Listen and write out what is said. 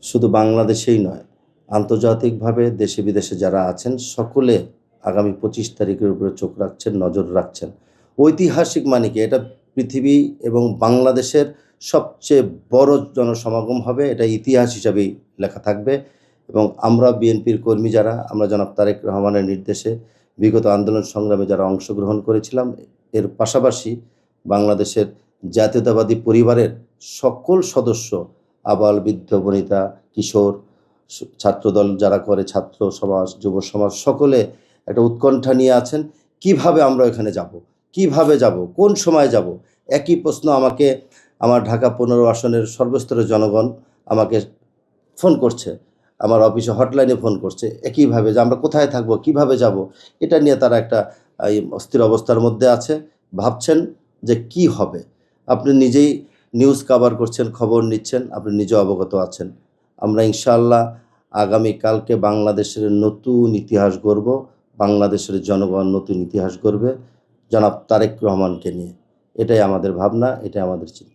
শুধু বাংলাদেশেই নয়, আন্তর্জাতিকভাবে দেশে বিদেশে যারা আছেন সকলে আগামী ২৫ তারিখের উপরে চোখ রাখছেন, নজর রাখছেন। ঐতিহাসিক মানে কি? এটা পৃথিবী এবং বাংলাদেশের সবচেয়ে বড় জনসমাগম হবে। এটা ইতিহাস হিসাবেই লেখা থাকবে এবং আমরা বিএনপির কর্মী যারা, আমরা জনাব তারেক রহমানের নির্দেশে বিগত আন্দোলন সংগ্রামে যারা অংশগ্রহণ করেছিলাম, এর পাশাপাশি বাংলাদেশের জাতীয়তাবাদী পরিবারের সকল সদস্য, আবাল, বৃদ্ধ, বনিতা, কিশোর, ছাত্রদল যারা করে, ছাত্র সমাজ, যুব সমাজ সকলে একটা উৎকণ্ঠা নিয়ে আছেন। কিভাবে আমরা ওখানে যাব? কিভাবে যাব? কোন সময় যাব? একই প্রশ্ন আমাকে আমার ঢাকা ১৫ আসনের সর্বস্তরের জনগণ আমাকে ফোন করছে। আমার অফিসে হটলাইনে ফোন করছে। একইভাবে যে আমরা কোথায় থাকব? কিভাবে যাব? এটা নিয়ে তারা একটা অস্থির অবস্থার মধ্যে আছে। ভাবছেন যে কি হবে? আপনি নিজেই নিউজ কভার করছেন, খবর নিচ্ছেন, আপনি নিজেও অবগত আছেন। আমরা ইনশাআল্লাহ আগামীকালকে বাংলাদেশের নতুন ইতিহাস গড়ব। বাংলাদেশের জনগণ নতুন ইতিহাস গড়বে জনাব তারেক রহমানকে নিয়ে। এটাই আমাদের ভাবনা, এটাই আমাদের চিন্তা।